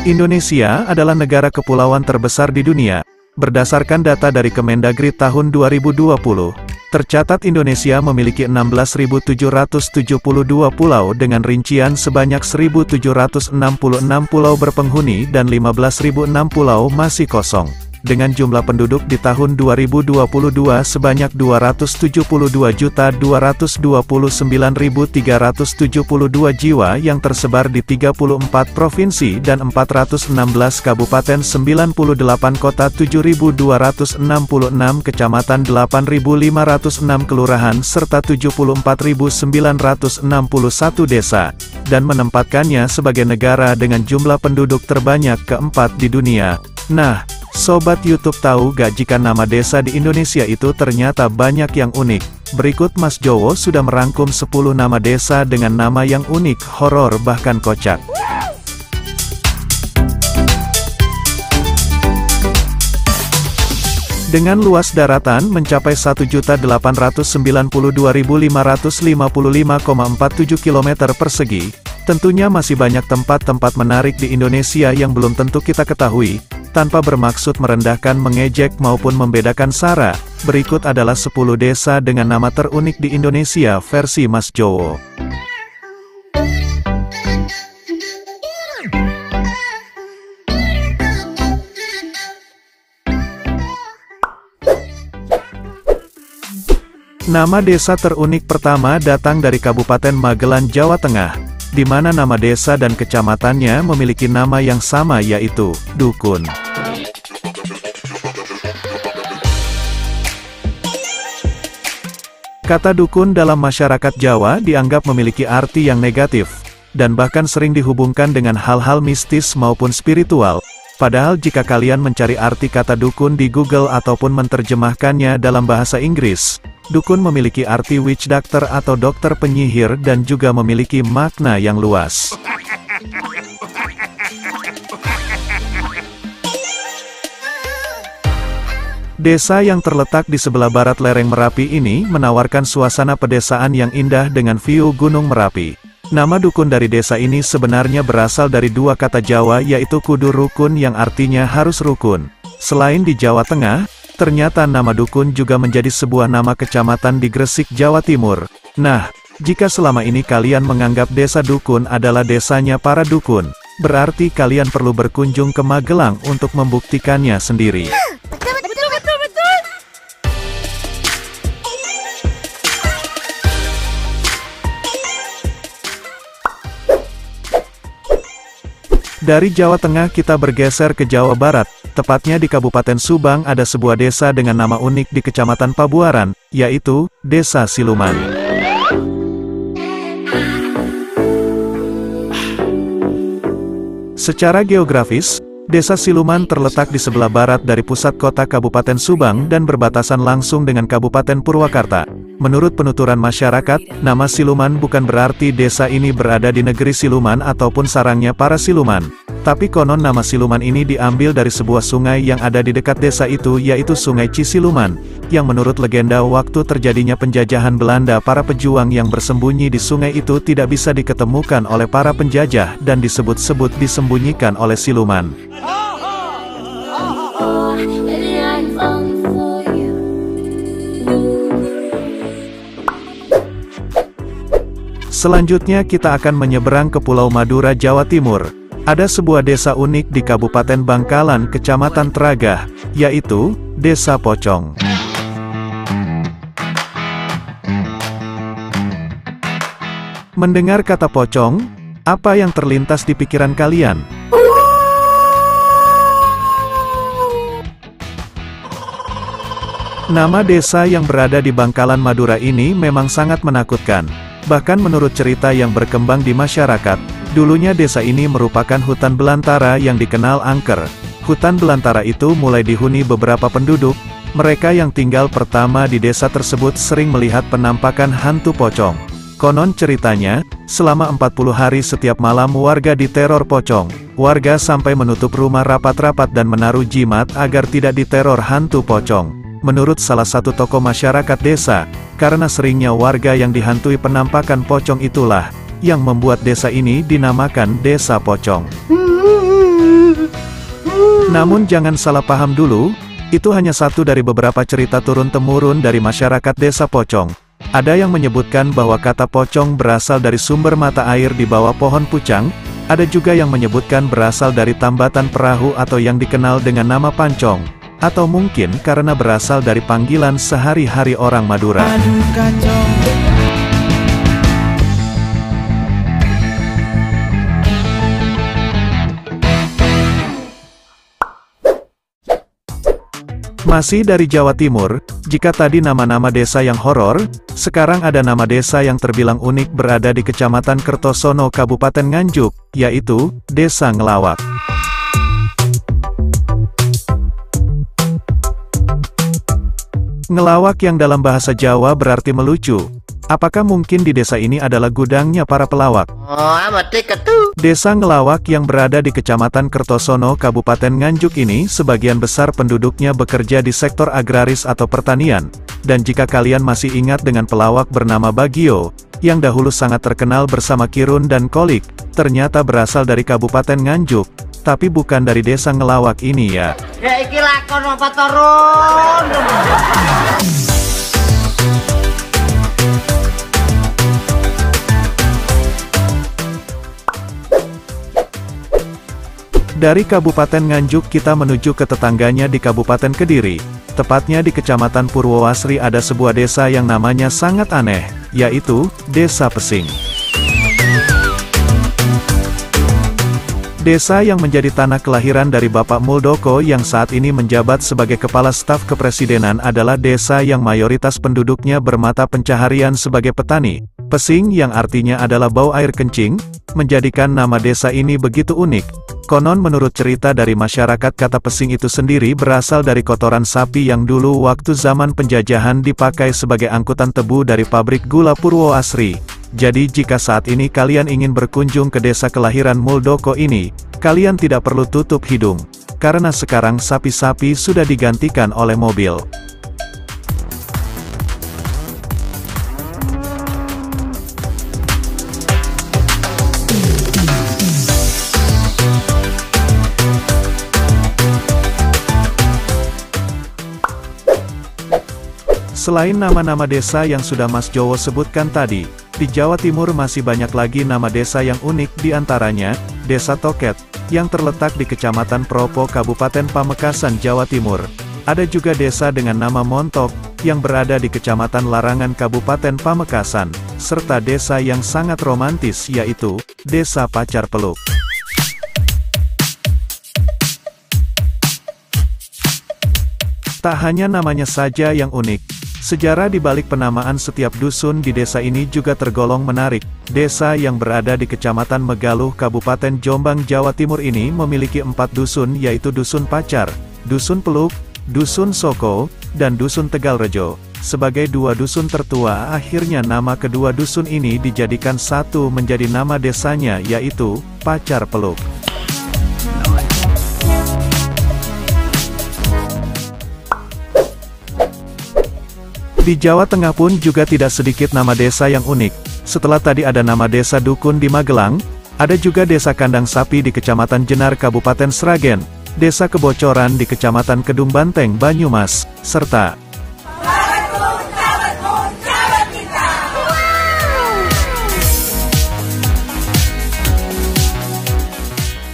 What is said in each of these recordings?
Indonesia adalah negara kepulauan terbesar di dunia. Berdasarkan data dari Kemendagri tahun 2020, tercatat Indonesia memiliki 16.772 pulau dengan rincian sebanyak 1.766 pulau berpenghuni dan 15.006 pulau masih kosong. Dengan jumlah penduduk di tahun 2022 sebanyak 272.229.372 jiwa yang tersebar di 34 provinsi dan 416 kabupaten, 98 kota, 7.266 kecamatan, 8.506 kelurahan, serta 74.961 desa, dan menempatkannya sebagai negara dengan jumlah penduduk terbanyak keempat di dunia. Nah, Sobat YouTube, tahu gak jika nama desa di Indonesia itu ternyata banyak yang unik? Berikut Mas Jowo sudah merangkum 10 nama desa dengan nama yang unik, horor, bahkan kocak. Dengan luas daratan mencapai 1.892.555,47 km persegi, tentunya masih banyak tempat-tempat menarik di Indonesia yang belum tentu kita ketahui. Tanpa bermaksud merendahkan, mengejek, maupun membedakan sara, berikut adalah 10 desa dengan nama terunik di Indonesia versi Mas Jowo. Nama desa terunik pertama datang dari Kabupaten Magelang, Jawa Tengah, di mana nama desa dan kecamatannya memiliki nama yang sama, yaitu Dukun. Kata dukun dalam masyarakat Jawa dianggap memiliki arti yang negatif, dan bahkan sering dihubungkan dengan hal-hal mistis maupun spiritual. Padahal jika kalian mencari arti kata dukun di Google ataupun menerjemahkannya dalam bahasa Inggris, dukun memiliki arti witch doctor atau dokter penyihir dan juga memiliki makna yang luas. Desa yang terletak di sebelah barat lereng Merapi ini menawarkan suasana pedesaan yang indah dengan view Gunung Merapi. Nama dukun dari desa ini sebenarnya berasal dari dua kata Jawa, yaitu kudu rukun yang artinya harus rukun. Selain di Jawa Tengah, ternyata nama dukun juga menjadi sebuah nama kecamatan di Gresik, Jawa Timur. Nah, jika selama ini kalian menganggap desa dukun adalah desanya para dukun, berarti kalian perlu berkunjung ke Magelang untuk membuktikannya sendiri. Dari Jawa Tengah kita bergeser ke Jawa Barat, tepatnya di Kabupaten Subang ada sebuah desa dengan nama unik di Kecamatan Pabuaran, yaitu Desa Siluman. Secara geografis, Desa Siluman terletak di sebelah barat dari pusat kota Kabupaten Subang dan berbatasan langsung dengan Kabupaten Purwakarta. Menurut penuturan masyarakat, nama Siluman bukan berarti desa ini berada di negeri siluman ataupun sarangnya para siluman. Tapi konon nama Siluman ini diambil dari sebuah sungai yang ada di dekat desa itu, yaitu Sungai Cisiluman, yang menurut legenda waktu terjadinya penjajahan Belanda, para pejuang yang bersembunyi di sungai itu tidak bisa diketemukan oleh para penjajah dan disebut-sebut disembunyikan oleh siluman. Selanjutnya kita akan menyeberang ke Pulau Madura, Jawa Timur. Ada sebuah desa unik di Kabupaten Bangkalan, Kecamatan Tragah, yaitu Desa Pocong. Mendengar kata pocong, apa yang terlintas di pikiran kalian? Nama desa yang berada di Bangkalan, Madura ini memang sangat menakutkan. Bahkan menurut cerita yang berkembang di masyarakat, dulunya desa ini merupakan hutan belantara yang dikenal angker. Hutan belantara itu mulai dihuni beberapa penduduk. Mereka yang tinggal pertama di desa tersebut sering melihat penampakan hantu pocong. Konon ceritanya, selama 40 hari setiap malam warga diteror pocong. Warga sampai menutup rumah rapat-rapat dan menaruh jimat agar tidak diteror hantu pocong. Menurut salah satu tokoh masyarakat desa, karena seringnya warga yang dihantui penampakan pocong itulah yang membuat desa ini dinamakan Desa Pocong. Namun jangan salah paham dulu, itu hanya satu dari beberapa cerita turun-temurun dari masyarakat desa Pocong. Ada yang menyebutkan bahwa kata pocong berasal dari sumber mata air di bawah pohon pucang, ada juga yang menyebutkan berasal dari tambatan perahu atau yang dikenal dengan nama pancong, atau mungkin karena berasal dari panggilan sehari-hari orang Madura. Masih dari Jawa Timur, jika tadi nama-nama desa yang horor, sekarang ada nama desa yang terbilang unik berada di Kecamatan Kertosono Kabupaten Nganjuk, yaitu Desa Ngelawak. Ngelawak yang dalam bahasa Jawa berarti melucu. Apakah mungkin di desa ini adalah gudangnya para pelawak? Desa Ngelawak yang berada di Kecamatan Kertosono Kabupaten Nganjuk ini sebagian besar penduduknya bekerja di sektor agraris atau pertanian. Dan jika kalian masih ingat dengan pelawak bernama Bagio, yang dahulu sangat terkenal bersama Kirun dan Kolik, ternyata berasal dari Kabupaten Nganjuk, tapi bukan dari Desa Ngelawak ini ya. Ya iki lakon apa turun. Dari Kabupaten Nganjuk kita menuju ke tetangganya di Kabupaten Kediri. Tepatnya di Kecamatan Purwowasri ada sebuah desa yang namanya sangat aneh, yaitu Desa Pesing. Desa yang menjadi tanah kelahiran dari Bapak Muldoko yang saat ini menjabat sebagai Kepala Staf Kepresidenan adalah desa yang mayoritas penduduknya bermata pencaharian sebagai petani. Pesing yang artinya adalah bau air kencing, menjadikan nama desa ini begitu unik. Konon menurut cerita dari masyarakat kata pesing itu sendiri berasal dari kotoran sapi yang dulu waktu zaman penjajahan dipakai sebagai angkutan tebu dari pabrik gula Purwowasri. Jadi jika saat ini kalian ingin berkunjung ke desa kelahiran Muldoko ini, kalian tidak perlu tutup hidung. Karena sekarang sapi-sapi sudah digantikan oleh mobil. Selain nama-nama desa yang sudah Mas Jowo sebutkan tadi, di Jawa Timur masih banyak lagi nama desa yang unik diantaranya, Desa Toket, yang terletak di Kecamatan Propo Kabupaten Pamekasan, Jawa Timur. Ada juga desa dengan nama Montok, yang berada di Kecamatan Larangan Kabupaten Pamekasan, serta desa yang sangat romantis yaitu, Desa Pacar Peluk. Tak hanya namanya saja yang unik, sejarah di balik penamaan setiap dusun di desa ini juga tergolong menarik. Desa yang berada di Kecamatan Megaluh Kabupaten Jombang, Jawa Timur ini memiliki 4 dusun yaitu Dusun Pacar, Dusun Peluk, Dusun Soko, dan Dusun Tegalrejo. Sebagai 2 dusun tertua, akhirnya nama kedua dusun ini dijadikan satu menjadi nama desanya yaitu Pacar Peluk. Di Jawa Tengah pun juga tidak sedikit nama desa yang unik. Setelah tadi ada nama desa Dukun di Magelang, ada juga desa Kandang Sapi di Kecamatan Jenar Kabupaten Sragen, desa Kebocoran di Kecamatan Kedung Banteng, Banyumas, serta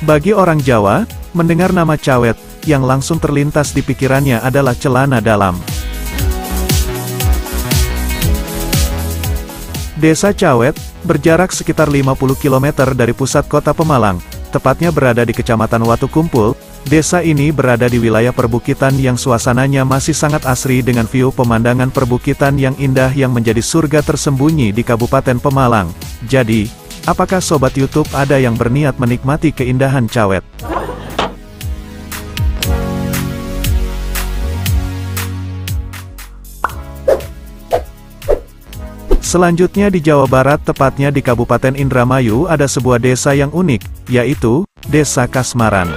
bagi orang Jawa, mendengar nama Cawet, yang langsung terlintas di pikirannya adalah celana dalam. Desa Cawet, berjarak sekitar 50 km dari pusat kota Pemalang, tepatnya berada di Kecamatan Watu Kumpul. Desa ini berada di wilayah perbukitan yang suasananya masih sangat asri dengan view pemandangan perbukitan yang indah yang menjadi surga tersembunyi di Kabupaten Pemalang. Jadi, apakah Sobat YouTube ada yang berniat menikmati keindahan Cawet? Selanjutnya di Jawa Barat, tepatnya di Kabupaten Indramayu ada sebuah desa yang unik, yaitu, Desa Kasmaran.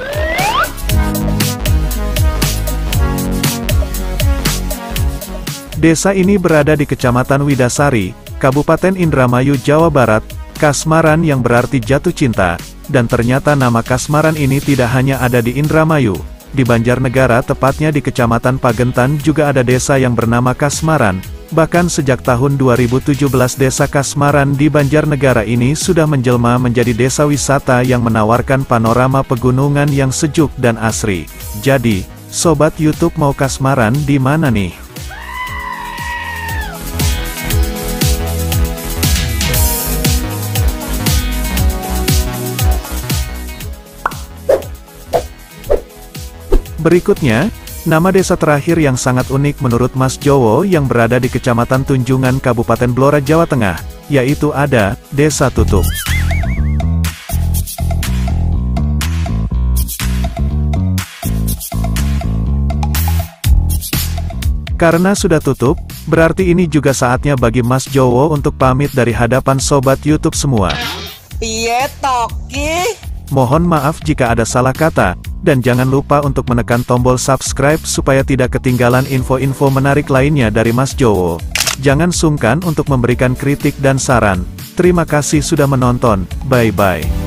Desa ini berada di Kecamatan Widasari, Kabupaten Indramayu, Jawa Barat. Kasmaran yang berarti jatuh cinta, dan ternyata nama kasmaran ini tidak hanya ada di Indramayu. Di Banjarnegara, tepatnya di Kecamatan Pagentan juga ada desa yang bernama Kasmaran. Bahkan sejak tahun 2017 desa Kasmaran di Banjarnegara ini sudah menjelma menjadi desa wisata yang menawarkan panorama pegunungan yang sejuk dan asri. Jadi, Sobat YouTube mau kasmaran di mana nih? Berikutnya, nama desa terakhir yang sangat unik menurut Mas Jowo yang berada di Kecamatan Tunjungan Kabupaten Blora Jawa Tengah, yaitu ada Desa Tutup. Karena sudah tutup, berarti ini juga saatnya bagi Mas Jowo untuk pamit dari hadapan Sobat YouTube semua. Piye toki? Mohon maaf jika ada salah kata, dan jangan lupa untuk menekan tombol subscribe supaya tidak ketinggalan info-info menarik lainnya dari Mas Jowo. Jangan sungkan untuk memberikan kritik dan saran. Terima kasih sudah menonton, bye-bye.